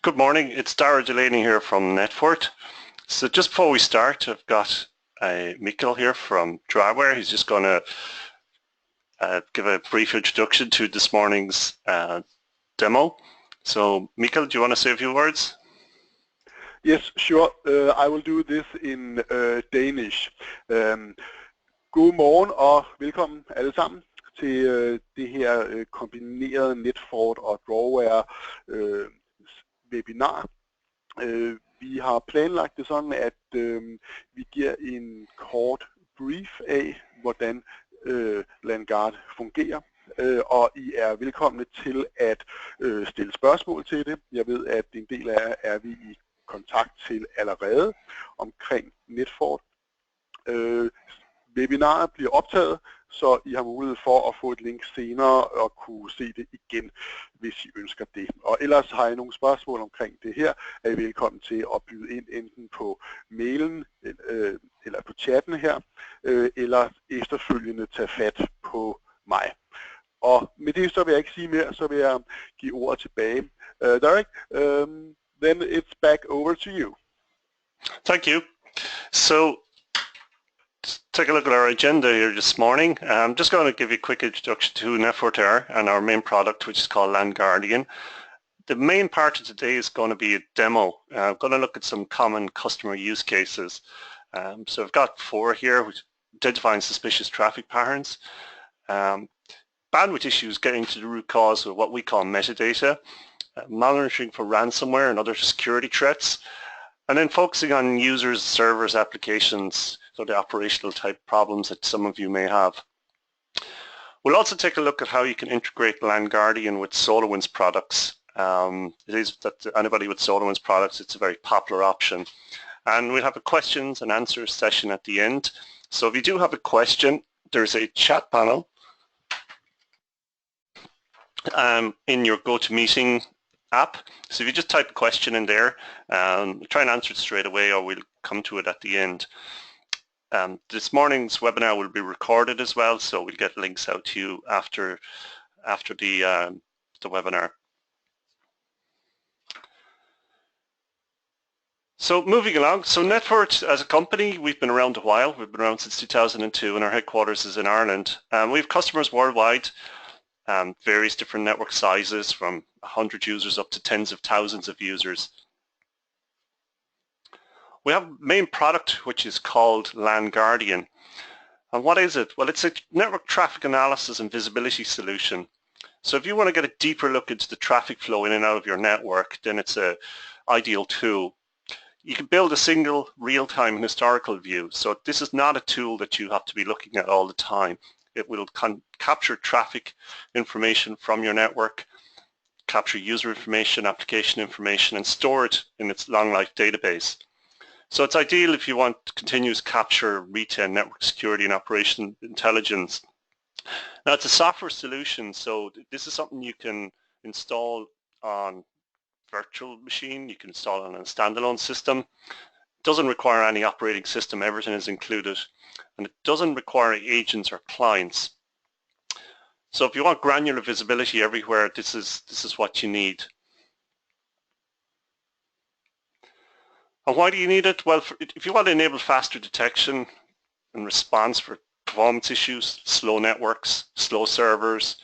Good morning, it's Dara Delaney here from Netfort. So just before we start, I've got Mikkel here from Draware. He's just going to give a brief introduction to this morning's demo. So Mikkel, do you want to say a few words? Yes, sure. I will do this in Danish. God morgen og velkommen alle sammen til det her kombinerede Netfort og Draware webinar. Vi har planlagt det sådan, at vi giver en kort brief af, hvordan LANGuard fungerer, og I er velkomne til at stille spørgsmål til det. Jeg ved, at en del af jer er vi i kontakt til allerede omkring Netfort. Webinaret bliver optaget, så I har mulighed for at få et link senere og kunne se det igen, hvis I ønsker det. Og ellers har I nogle spørgsmål omkring det her, er I velkommen til at byde ind enten på mailen eller på chatten her, eller efterfølgende tage fat på mig. Og med det så vil jeg ikke sige mere, så vil jeg give ordet tilbage. Derek, then it's back over to you. Thank you. So, take a look at our agenda here this morning. I'm just going to give you a quick introduction to foretager and our main product, which is called LANGuardian. The main part of today is going to be a demo. I'm going to look at some common customer use cases. So I've got 4 here, which identifying suspicious traffic patterns, bandwidth issues getting to the root cause of what we call metadata, monitoring for ransomware and other security threats, and then focusing on users, servers, applications, so the operational type problems that some of you may have. We'll also take a look at how you can integrate LANGuardian with SolarWinds products. It is that anybody with SolarWinds products, it's a very popular option. And we'll have a questions and answers session at the end. So if you do have a question, there's a chat panel in your GoToMeeting app. So if you just type a question in there, try and answer it straight away, or we'll come to it at the end. This morning's webinar will be recorded as well, so we'll get links out to you after the webinar. So moving along, so Netfort as a company, we've been around a while. We've been around since 2002, and our headquarters is in Ireland. We have customers worldwide, various different network sizes, from 100 users up to tens of thousands of users. We have a main product which is called LANGuardian. And what is it? Well, it's a network traffic analysis and visibility solution. So if you want to get a deeper look into the traffic flow in and out of your network, then it's an ideal tool. You can build a single real-time and historical view. So this is not a tool that you have to be looking at all the time. It will capture traffic information from your network, capture user information, application information, and store it in its long-life database. So it's ideal if you want continuous capture, retail network security, and operation intelligence. Now it's a software solution, so this is something you can install on virtual machine, you can install it on a standalone system. It doesn't require any operating system, everything is included, and it doesn't require agents or clients. So if you want granular visibility everywhere, this is what you need. And why do you need it? Well, if you want to enable faster detection and response for performance issues, slow networks, slow servers,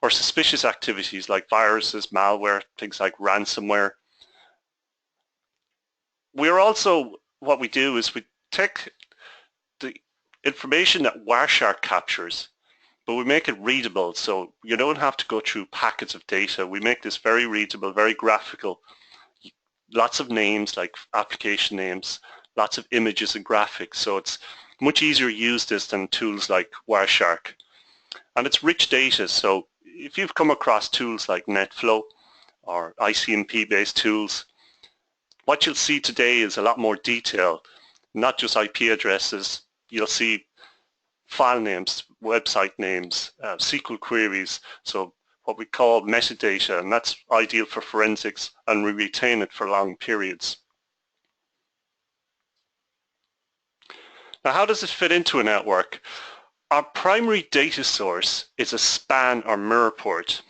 or suspicious activities like viruses, malware, things like ransomware. We're also, what we do is we take the information that Wireshark captures, but we make it readable, so you don't have to go through packets of data. We make this very readable, very graphical. Lots of names like application names, lots of images and graphics, so it's much easier to use this than tools like Wireshark. And it's rich data, so if you've come across tools like NetFlow or ICMP based tools, what you'll see today is a lot more detail, not just IP addresses. You'll see file names, website names, SQL queries, so what we call metadata, and that's ideal for forensics, and we retain it for long periods. Now, how does it fit into a network? Our primary data source is a span or mirror port.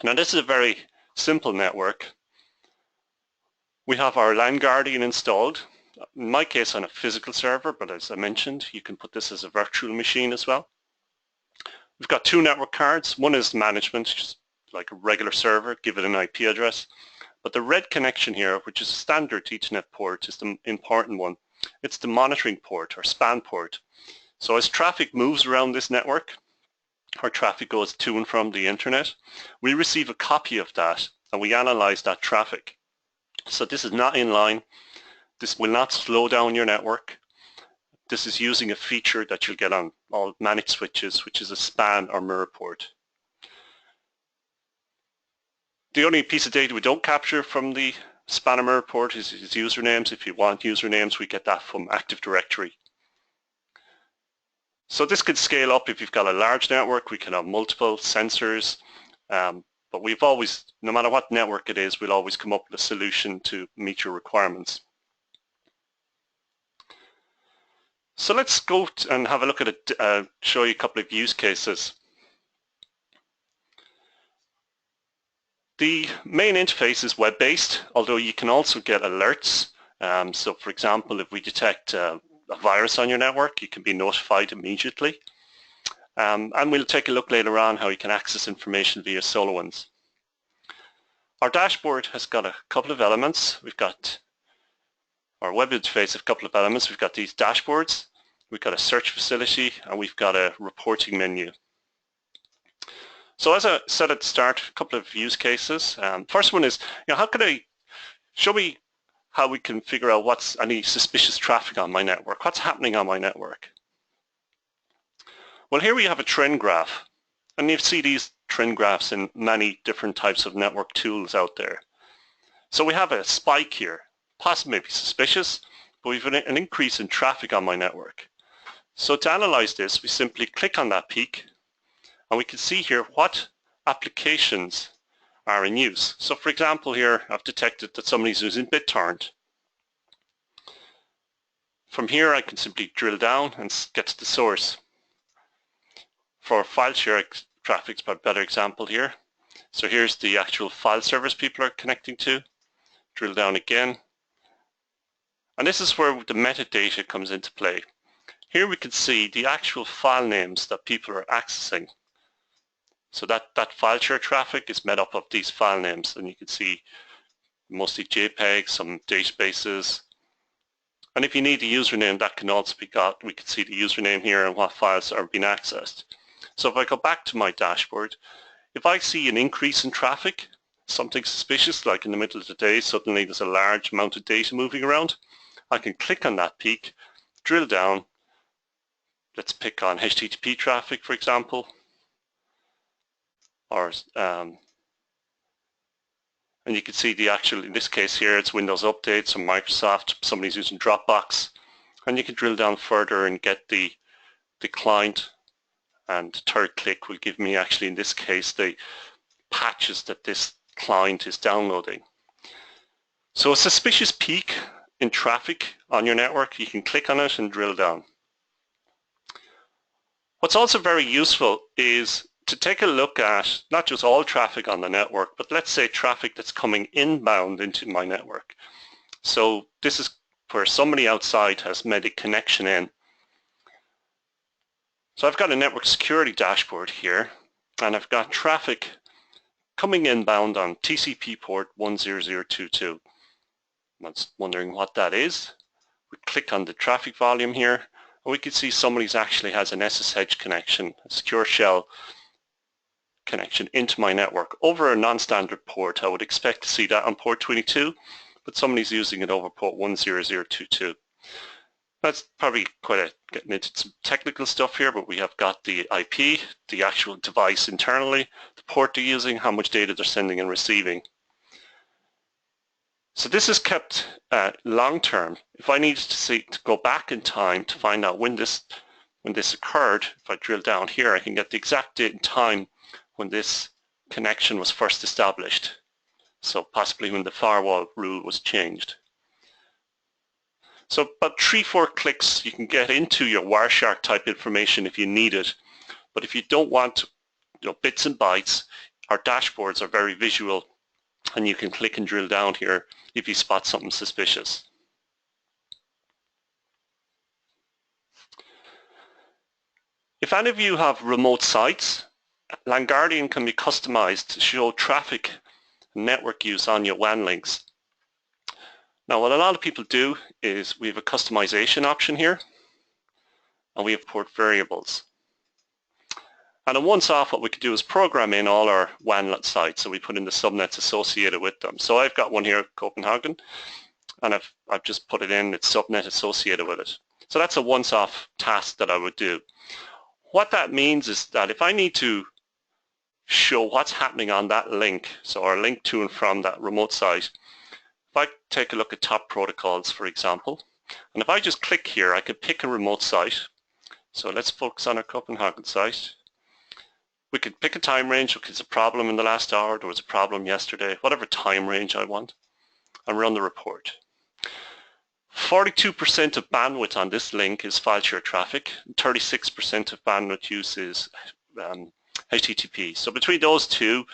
Now, this is a very simple network. We have our LANGuardian installed. In my case on a physical server, but as I mentioned, you can put this as a virtual machine as well. We've got two network cards. One is management, just like a regular server, give it an IP address. But the red connection here, which is a standard Ethernet port, is the important one. It's the monitoring port or span port. So as traffic moves around this network, or traffic goes to and from the internet, we receive a copy of that and we analyze that traffic. So this is not inline. This will not slow down your network. This is using a feature that you'll get on all managed switches, which is a span or mirror port. The only piece of data we don't capture from the span or mirror port is usernames. If you want usernames, we get that from Active Directory. So this could scale up if you've got a large network. We can have multiple sensors, but we've always, no matter what network it is, we'll always come up with a solution to meet your requirements. So let's go and have a look at it, show you a couple of use cases. The main interface is web-based, although you can also get alerts. So for example, if we detect a virus on your network, you can be notified immediately. And we'll take a look later on how you can access information via SolarWinds. Our dashboard has got a couple of elements. We've got our web interface, a couple of elements. We've got these dashboards, we've got a search facility, and we've got a reporting menu. So as I said at the start, a couple of use cases. First one is, how can I show me how we can figure out what's any suspicious traffic on my network? What's happening on my network? Well, here we have a trend graph, and you see these trend graphs in many different types of network tools out there. So we have a spike here, possibly maybe suspicious, but we've an increase in traffic on my network. So to analyze this, we simply click on that peak, and we can see here what applications are in use. So for example here, I've detected that somebody's using BitTorrent. From here I can simply drill down and get to the source. For file share traffic, it's a better example here. So here's the actual file servers people are connecting to. Drill down again. And this is where the metadata comes into play. Here we can see the actual file names that people are accessing. So that file share traffic is made up of these file names, and you can see mostly JPEG, some databases. And if you need the username, that can also be got. We can see the username here and what files are being accessed. So if I go back to my dashboard, if I see an increase in traffic, something suspicious, like in the middle of the day, suddenly there's a large amount of data moving around, I can click on that peak, drill down. Let's pick on HTTP traffic, for example. Or and you can see the actual, in this case here, it's Windows updates from Microsoft, somebody's using Dropbox, and you can drill down further and get the client, and third click will give me actually, in this case, the patches that this client is downloading. So a suspicious peak in traffic on your network, you can click on it and drill down. What's also very useful is to take a look at not just all traffic on the network, but let's say traffic that's coming inbound into my network. So this is where somebody outside has made a connection in. So I've got a network security dashboard here, and I've got traffic coming inbound on TCP port 10022. I'm wondering what that is. We click on the traffic volume here, and we can see somebody's actually has an SSH connection, a secure shell connection into my network over a non-standard port. I would expect to see that on port 22, but somebody's using it over port 10022. That's probably getting into some technical stuff here, but we have got the IP, the actual device internally, the port they're using, how much data they're sending and receiving. So this is kept long-term. If I needed to go back in time to find out when this occurred, if I drill down here, I can get the exact date and time when this connection was first established. So possibly when the firewall rule was changed. So about 3-4 clicks you can get into your Wireshark type information if you need it. But if you don't want bits and bytes, our dashboards are very visual. and you can click and drill down here if you spot something suspicious. If any of you have remote sites, LANGuardian can be customized to show traffic and network use on your WAN links. Now what a lot of people do is we have a customization option here, and we have port variables. And then once off, what we could do is program in all our WAN sites, so we put in the subnets associated with them. So I've got one here, Copenhagen, and I've just put it in, its subnet associated with it. So that's a once-off task that I would do. What that means is that if I need to show what's happening on that link, so our link to and from that remote site, if I take a look at top protocols, for example, and if I just click here, I could pick a remote site. So let's focus on our Copenhagen site. We could pick a time range, if it's a problem in the last hour, there was a problem yesterday, whatever time range I want, and run the report. 42% of bandwidth on this link is file share traffic, 36% of bandwidth use is HTTP. So between those two,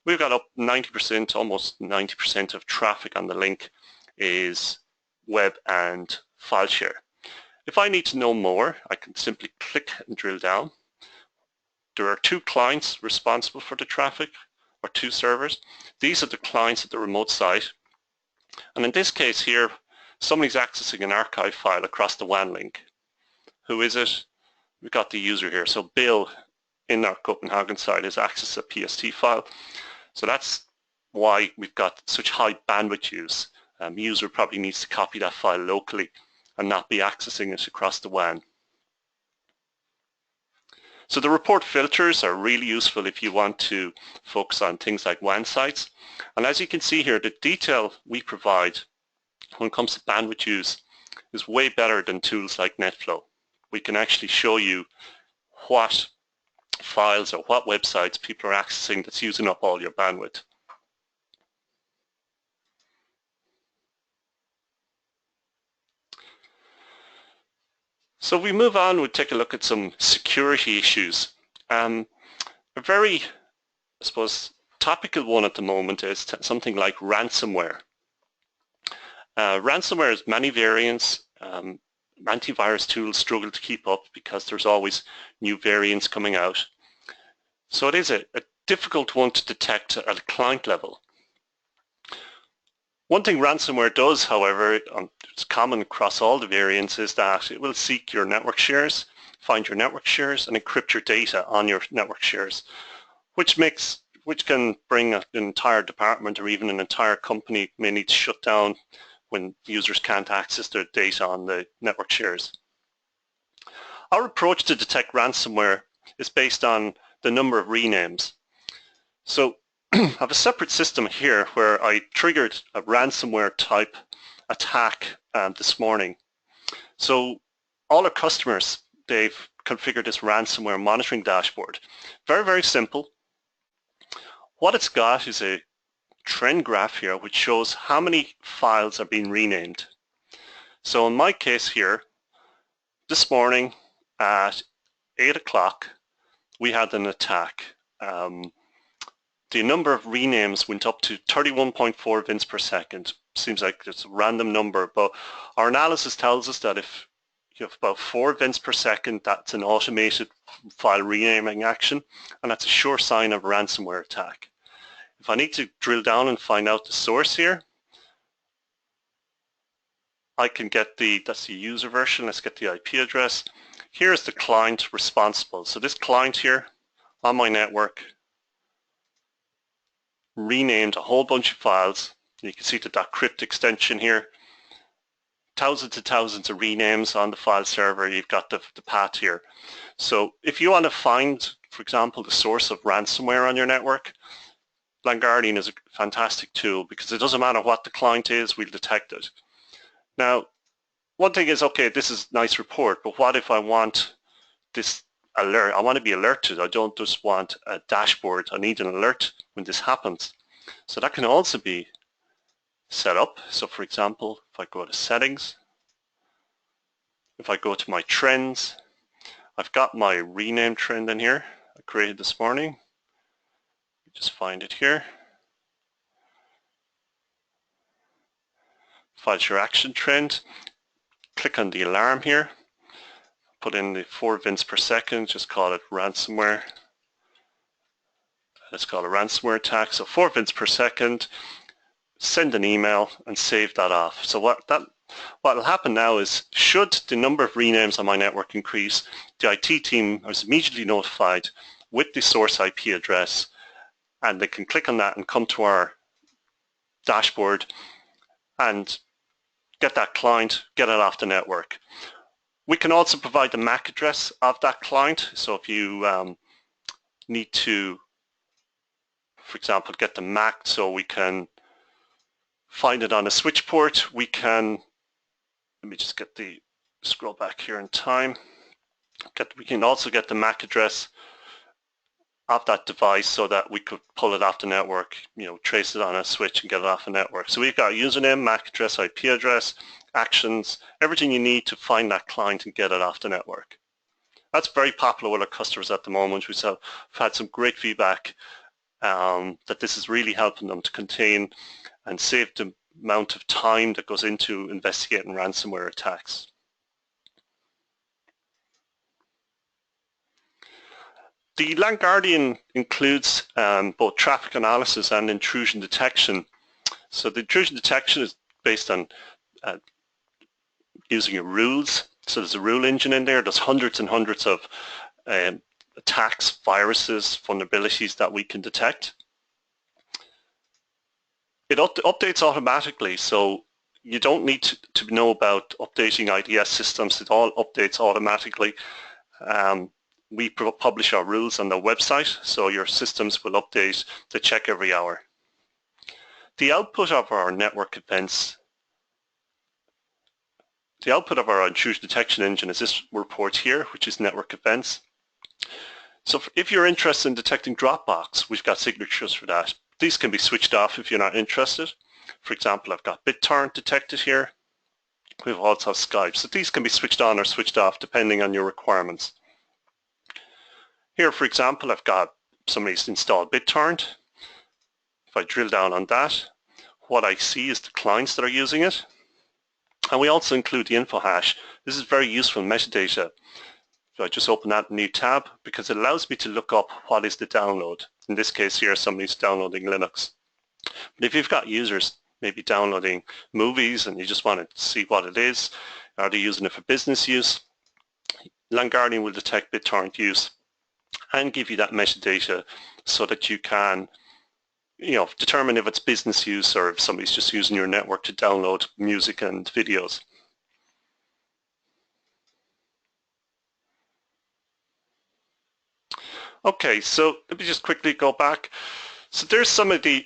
we've got up 90%, almost 90% of traffic on the link is web and file share. If I need to know more, I can simply click and drill down. There are two clients responsible for the traffic, or two servers. These are the clients at the remote site. And in this case here, somebody's accessing an archive file across the WAN link. Who is it? We've got the user here. So Bill in our Copenhagen site has accessed a PST file. So that's why we've got such high bandwidth use. User probably needs to copy that file locally and not be accessing it across the WAN. So the report filters are really useful if you want to focus on things like WAN sites. And as you can see here, the detail we provide when it comes to bandwidth use is way better than tools like NetFlow. We can actually show you what files or what websites people are accessing that's using up all your bandwidth. So if we move on, we'll take a look at some security issues. A very, I suppose, topical one at the moment is something like ransomware. Ransomware has many variants. Antivirus tools struggle to keep up because there's always new variants coming out. So it is a difficult one to detect at a client level. One thing ransomware does, however, it's common across all the variants, is that it will seek your network shares, find your network shares, and encrypt your data on your network shares, which can bring an entire department or even an entire company may need to shut down when users can't access their data on the network shares. Our approach to detect ransomware is based on the number of renames. So I have a separate system here where I triggered a ransomware type attack this morning. So all our customers, they've configured this ransomware monitoring dashboard. Very, very simple. What it's got is a trend graph here which shows how many files are being renamed. So in my case here, this morning at 8 o'clock, we had an attack. The number of renames went up to 31.4 VINs per second. Seems like it's a random number, but our analysis tells us that if you have about 4 VINs per second, that's an automated file renaming action, and that's a sure sign of a ransomware attack. If I need to drill down and find out the source here, I can get that's the user version. Let's get the IP address. Here's the client responsible. So this client here on my network renamed a whole bunch of files. You can see the .crypt extension here. Thousands and thousands of renames on the file server. You've got the path here. So if you want to find, for example, the source of ransomware on your network, LANGuardian is a fantastic tool because it doesn't matter what the client is, we'll detect it. Now, one thing is, okay, this is a nice report, but what if I want this alert? I want to be alerted. I don't just want a dashboard. I need an alert when this happens. So that can also be set up. So for example, if I go to settings, if I go to my trends, I've got my rename trend in here I created this morning. Just find it here. find your action trend, click on the alarm here, put in the 4 events per second, just call it ransomware. Let's call it a ransomware attack. So 4 events per second, send an email and save that off. So what will happen now is, should the number of renames on my network increase, the IT team is immediately notified with the source IP address, and they can click on that and come to our dashboard and get that client, get it off the network. We can also provide the MAC address of that client. So if you need to, for example, get the MAC so we can find it on a switch port, we can, let me just get the, scroll back here in time, we can also get the MAC address of that device so that we could pull it off the network, trace it on a switch and get it off the network. So we've got a username, MAC address, IP address, actions, everything you need to find that client and get it off the network. That's very popular with our customers at the moment. We've had some great feedback that this is really helping them to contain and save the amount of time that goes into investigating ransomware attacks. The LANGuardian includes both traffic analysis and intrusion detection. So the intrusion detection is based on using your rules. So there's a rule engine in there. There's hundreds and hundreds of attacks, viruses, vulnerabilities that we can detect. It updates automatically, so you don't need to know about updating IDS systems. It all updates automatically. We publish our rules on the website, so your systems will update to check every hour. The output of our network events, the output of our intrusion detection engine is this report here, which is network events. So if you're interested in detecting Dropbox, we've got signatures for that. These can be switched off if you're not interested. For example, I've got BitTorrent detected here. We also have Skype. So these can be switched on or switched off depending on your requirements. Here, for example, I've got somebody's installed BitTorrent. If I drill down on that, what I see is the clients that are using it. And we also include the info hash. This is very useful metadata. So I just open that new tab because it allows me to look up what is the download. In this case here, somebody's downloading Linux. But if you've got users maybe downloading movies and you just want to see what it is, are they using it for business use, LANGuardian will detect BitTorrent use and give you that metadata so that you can determine if it's business use or if somebody's just using your network to download music and videos. Okay, so let me just quickly go back. So there's some of the,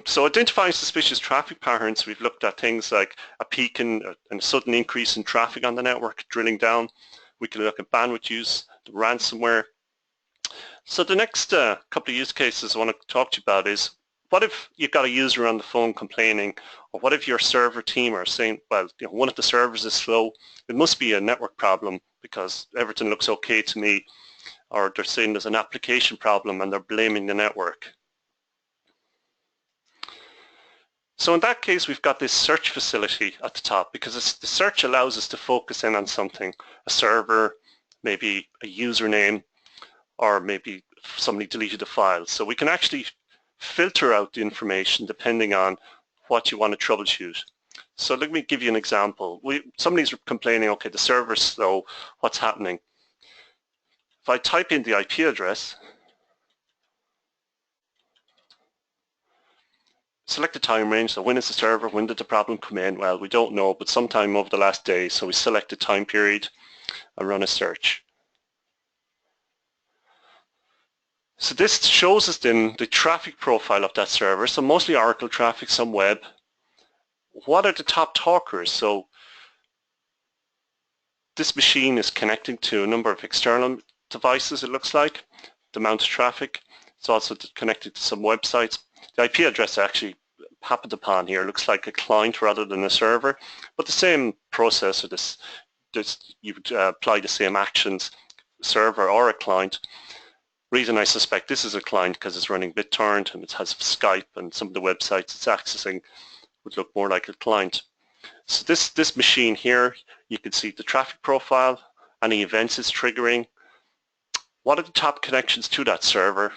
so identifying suspicious traffic patterns, we've looked at things like a peak and a sudden increase in traffic on the network, drilling down. We can look at bandwidth use, the ransomware. So the next couple of use cases I want to talk to you about is, what if you've got a user on the phone complaining, or what if your server team are saying, well, one of the servers is slow, it must be a network problem because everything looks okay to me, or they're saying there's an application problem and they're blaming the network. So in that case, we've got this search facility at the top because the search allows us to focus in on something, a server, maybe a username, or maybe somebody deleted a file. So we can actually filter out the information depending on what you want to troubleshoot. So let me give you an example. Somebody's complaining, okay, the server's slow, what's happening? If I type in the IP address, select the time range, so when is the server, when did the problem come in? Well, we don't know, but sometime over the last day, so we select the time period and run a search. So this shows us then the traffic profile of that server, so mostly Oracle traffic, some web. What are the top talkers? So this machine is connecting to a number of external devices, it looks like, the amount of traffic. It's also connected to some websites. The IP address actually happened upon here looks like a client rather than a server, but the same process, or you would apply the same actions, server or a client. Reason I suspect this is a client because it's running BitTorrent and it has Skype and some of the websites it's accessing would look more like a client. So this machine here, you can see the traffic profile, any events it's triggering, what are the top connections to that server,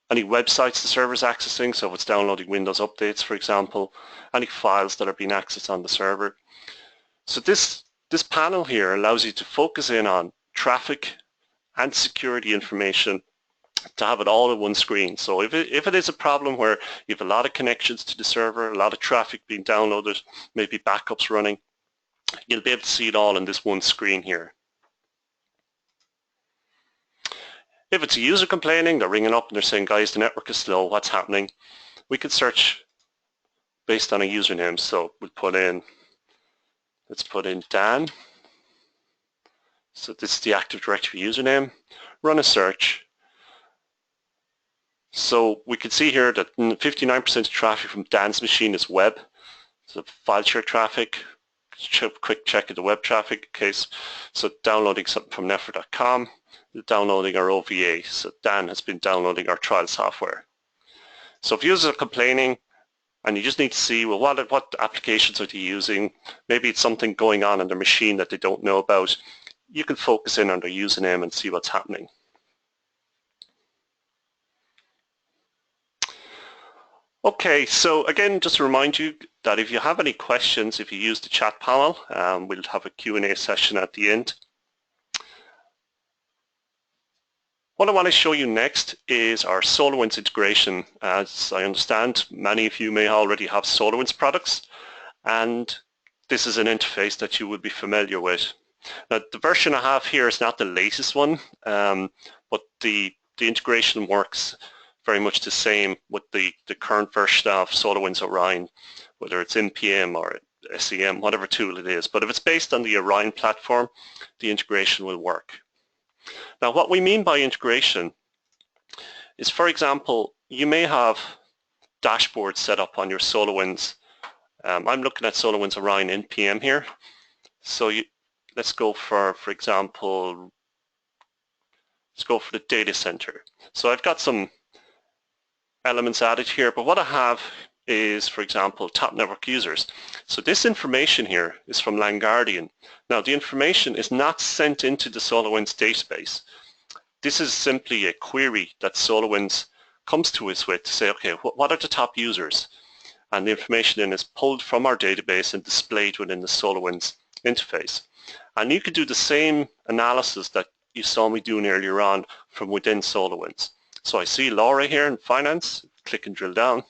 any websites the server is accessing, so if it's downloading Windows updates, for example, any files that are being accessed on the server. So this panel here allows you to focus in on traffic and security information to have it all in one screen. So if it is a problem where you have a lot of connections to the server, a lot of traffic being downloaded, maybe backups running, you'll be able to see it all in this one screen here. If it's a user complaining, they're ringing up and they're saying, guys, the network is slow, what's happening? We can search based on a username. So we'll let's put in Dan. So this is the Active Directory username. Run a search. So we can see here that 59% of traffic from Dan's machine is web. So file share traffic, quick check of the web traffic case. So downloading something from Netfort.com, downloading our OVA. So Dan has been downloading our trial software. So if users are complaining and you just need to see, well, what applications are they using? Maybe it's something going on in their machine that they don't know about. You can focus in on their username and see what's happening. Okay, so again, just to remind you that if you have any questions, if you use the chat panel, we'll have a Q&A session at the end. What I want to show you next is our SolarWinds integration. As I understand, many of you may already have SolarWinds products, and this is an interface that you would be familiar with. Now, the version I have here is not the latest one, but the integration works very much the same with the current version of SolarWinds Orion, whether it's NPM or SEM, whatever tool it is. But if it's based on the Orion platform, the integration will work. Now, what we mean by integration is, for example, you may have dashboards set up on your SolarWinds. I'm looking at SolarWinds Orion NPM here. So let's go for example, let's go for the data center. So I've got some elements added here, but what I have is, for example, top network users. So this information here is from LANGuardian. Now, the information is not sent into the SolarWinds database. This is simply a query that SolarWinds comes to us with to say, okay, what are the top users? And the information then is pulled from our database and displayed within the SolarWinds interface. And you could do the same analysis that you saw me doing earlier on from within SolarWinds. So I see Laura here in finance, click and drill down.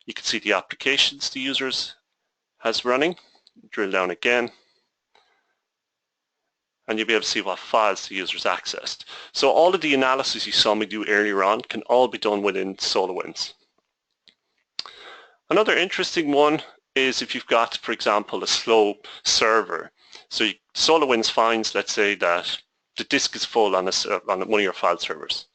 You can see the applications the users has running, drill down again, and you'll be able to see what files the users accessed. So all of the analysis you saw me do earlier on can all be done within SolarWinds. Another interesting one is if you've got, for example, a slow server. So SolarWinds finds, let's say, that the disk is full on one of your file servers.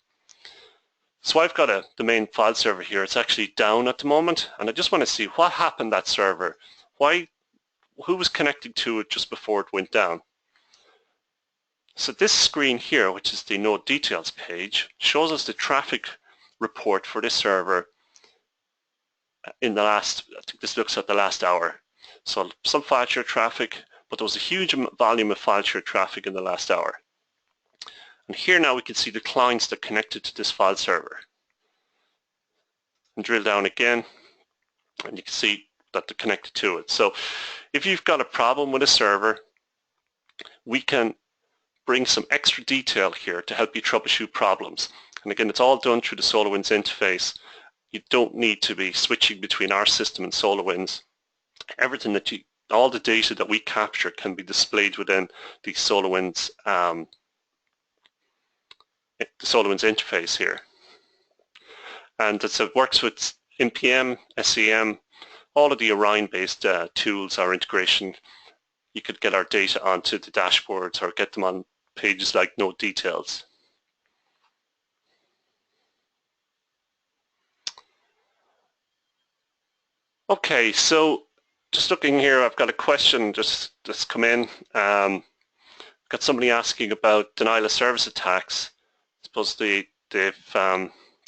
So I've got the main file server here. It's actually down at the moment, and I just want to see what happened to that server. Who was connecting to it just before it went down? So this screen here, which is the node details page, shows us the traffic report for this server in the last, I think this looks at the last hour. So some file share traffic, but there was a huge volume of file share traffic in the last hour. And here now we can see the clients that connected to this file server. And drill down again, and you can see that they're connected to it. So if you've got a problem with a server, we can bring some extra detail here to help you troubleshoot problems. And again, it's all done through the SolarWinds interface. You don't need to be switching between our system and SolarWinds. Everything all the data that we capture can be displayed within the SolarWinds interface here. And it works with NPM, SEM, all of the Orion-based tools, our integration. You could get our data onto the dashboards or get them on pages like Node Details. Okay, so just looking here, I've got a question just come in. Got somebody asking about denial of service attacks. I suppose they've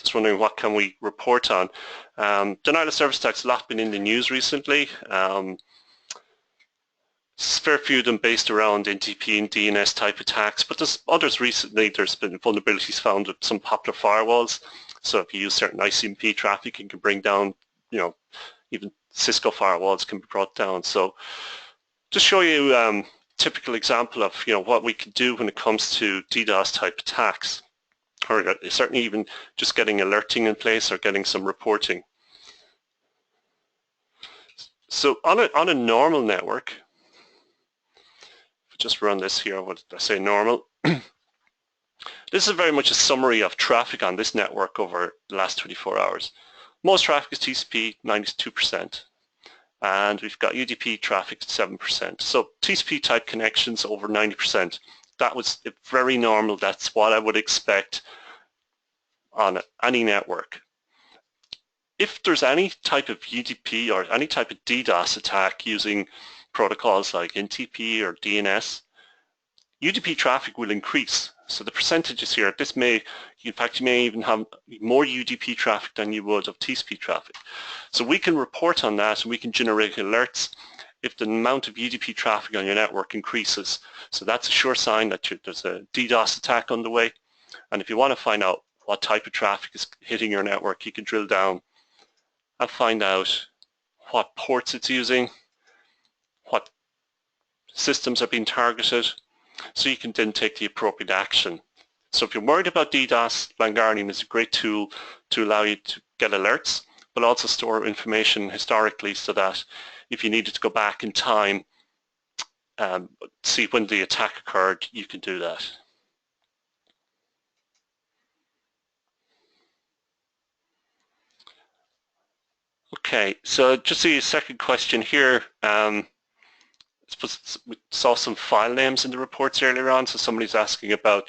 Just wondering what can we report on. Denial of service attacks, a lot been in the news recently. Fair few of them based around NTP and DNS type attacks, but there's others recently. There's been vulnerabilities found with some popular firewalls. So if you use certain ICMP traffic, you can bring down, even Cisco firewalls can be brought down. So just show you typical example of what we can do when it comes to DDoS type attacks, or certainly even just getting alerting in place or getting some reporting. So on a normal network, just run this here, what did I say, normal. This is very much a summary of traffic on this network over the last 24 hours. Most traffic is TCP, 92%, and we've got UDP traffic at 7%. So TCP type connections over 90%. That was very normal. That's what I would expect on any network. If there's any type of UDP or any type of DDoS attack using protocols like NTP or DNS, UDP traffic will increase. So the percentages here, in fact, you may even have more UDP traffic than you would of TCP traffic. So we can report on that, and we can generate alerts if the amount of UDP traffic on your network increases. So that's a sure sign that there's a DDoS attack on the way. And if you want to find out what type of traffic is hitting your network, you can drill down and find out what ports it's using, what systems are being targeted, so you can then take the appropriate action. So if you're worried about DDoS, LANGuardian is a great tool to allow you to get alerts, but also store information historically so that if you needed to go back in time, see when the attack occurred, you can do that. Okay, so just the second question here. We saw some file names in the reports earlier on, so somebody's asking about,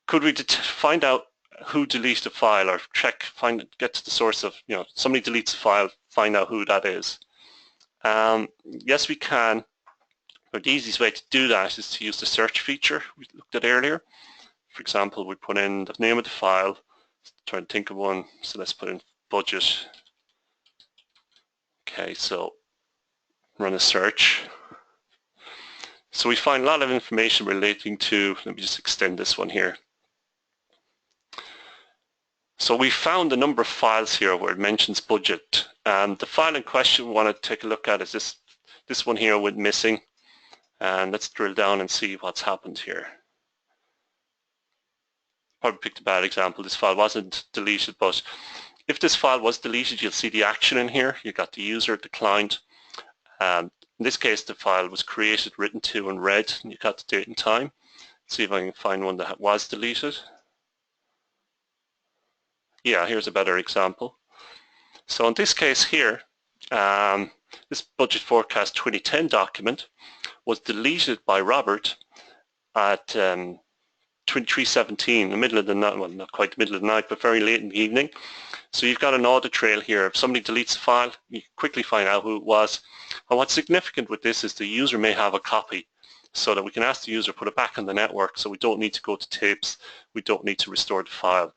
could we find out who deleted a file, or get to the source of, somebody deletes a file, find out who that is. Yes, we can, but the easiest way to do that is to use the search feature we looked at earlier. For example, we put in the name of the file, try to think of one, so let's put in budget. Okay, so run a search. So we find a lot of information relating to, let me just extend this one here. So we found a number of files here where it mentions budget. The file in question we want to take a look at is this one here with missing. And let's drill down and see what's happened here. Probably picked a bad example. This file wasn't deleted, but if this file was deleted, you'll see the action in here. You got the user, the client. In this case, the file was created, written to, and read, and you got the date and time. Let's see if I can find one that was deleted. Yeah, here's a better example. So in this case here, this budget forecast 2010 document was deleted by Robert at 23:17, in the middle of the night, well, not quite the middle of the night, but very late in the evening. So you've got an audit trail here. If somebody deletes a file, you quickly find out who it was. And what's significant with this is the user may have a copy, so that we can ask the user to put it back on the network, so we don't need to go to tapes, we don't need to restore the file.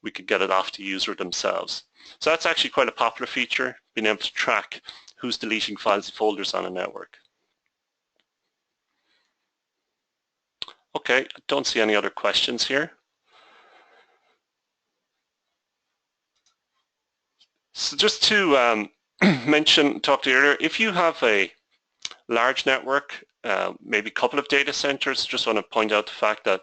We can get it off the user themselves. So that's actually quite a popular feature, being able to track who's deleting files and folders on a network. Okay, I don't see any other questions here. So just to talk to you earlier, if you have a large network, maybe a couple of data centers, just want to point out the fact that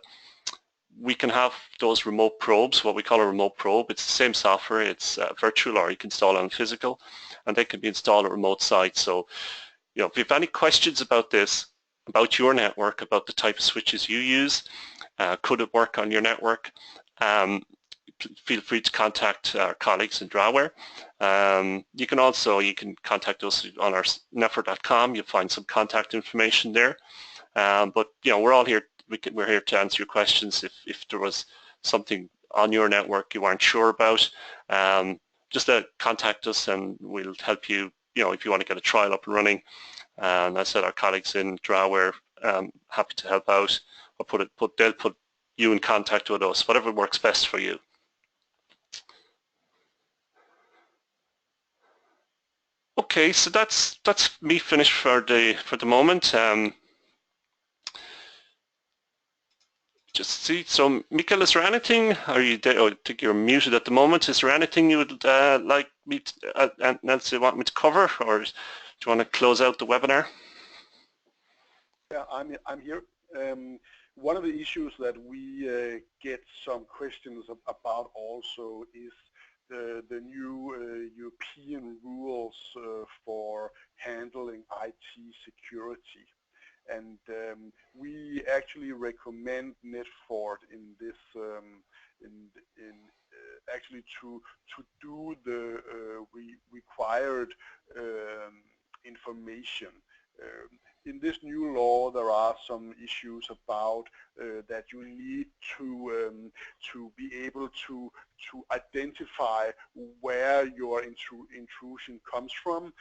we can have those remote probes, what we call a remote probe. It's the same software, it's virtual, or you can install it on physical, and they can be installed at remote sites. So, if you have any questions about this, about your network, about the type of switches you use, could it work on your network, feel free to contact our colleagues in Draware. You can contact us on our netfort.com. You'll find some contact information there. But we're all here. We're here to answer your questions. If there was something on your network you weren't sure about, just contact us and we'll help you. If you want to get a trial up and running. And I said our colleagues in Draware happy to help out. Or they'll put you in contact with us. Whatever works best for you. Okay, so that's me finished for the moment. Just see. So, Mikael, is there anything? Are you there? Oh, I think you're muted at the moment. Is there anything you would like me to, Nancy, want me to cover, or do you want to close out the webinar? Yeah, I'm here. One of the issues that we get some questions about also is the new European rules for handling IT security. And we actually recommend Netfort in this actually to do the required information. In this new law, there are some issues about that you need to be able to identify where your intrusion comes from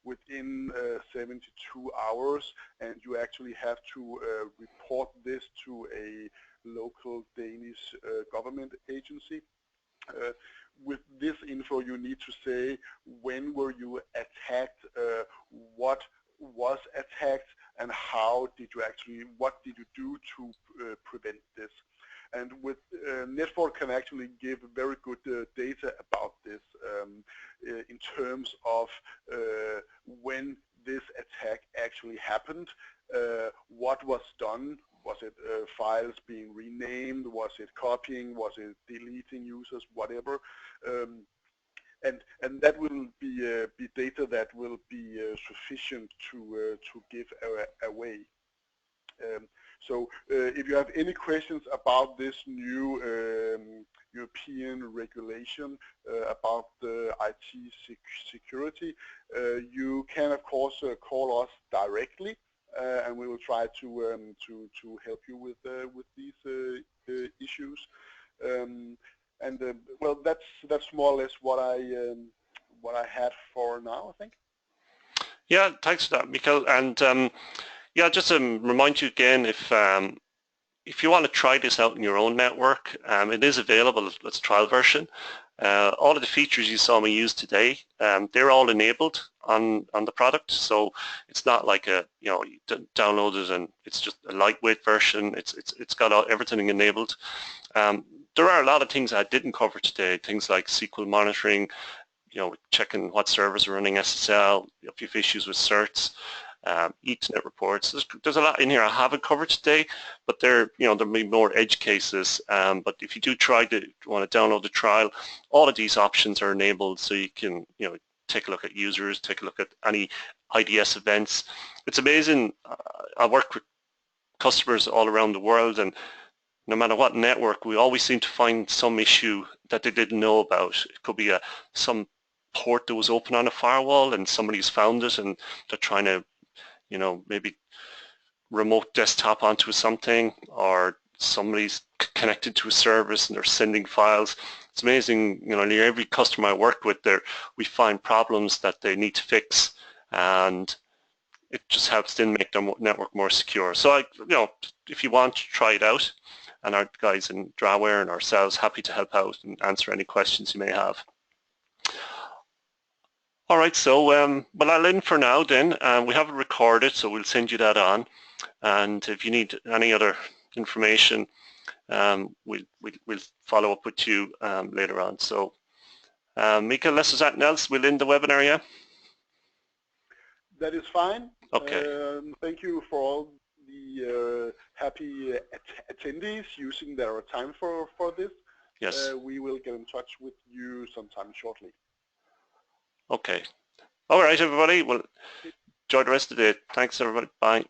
within 72 hours, and you actually have to report this to a local Danish government agency. With this info, you need to say when were you attacked, what was attacked, and how did you what did you do to prevent this. And with Netfort can actually give very good data about this in terms of when this attack actually happened, what was done. Was it files being renamed? Was it copying? Was it deleting users? Whatever. And that will be data that will be sufficient to give away. So if you have any questions about this new European regulation about the IT security, you can of course call us directly, and we will try to help you with these issues. Well, that's more or less what I had for now, I think. Yeah, thanks for that, Mikael. And yeah, just to remind you again, if you want to try this out in your own network, it is available as a trial version. All of the features you saw me use today, they're all enabled on the product. So it's not like you download it and it's just a lightweight version. It's got everything enabled. There are a lot of things I didn't cover today. Things like SQL monitoring, checking what servers are running SSL. If you have issues with certs. Ethernet reports. There's a lot in here I haven't covered today, but there may be more edge cases. But if you do want to download the trial, all of these options are enabled, so you can take a look at users, take a look at any IDS events. It's amazing. I work with customers all around the world, and no matter what network, we always seem to find some issue that they didn't know about. It could be some port that was open on a firewall, and somebody's found it, and they're trying to maybe remote desktop onto something, or somebody's connected to a service and they're sending files. It's amazing, near every customer I work with, we find problems that they need to fix, and it just helps then make their network more secure. So if you want to try it out, and our guys in Draware and ourselves happy to help out and answer any questions you may have. All right, so well, I'll end for now then. We have it recorded, so we'll send you that on. And if you need any other information, we'll follow up with you later on. So, Mikael, unless there's anything else, we'll end the webinar, yeah? That is fine. Okay. Thank you for all the happy attendees using their time for this. Yes. We will get in touch with you sometime shortly. Okay. All right, everybody. Well, enjoy the rest of the day. Thanks, everybody. Bye.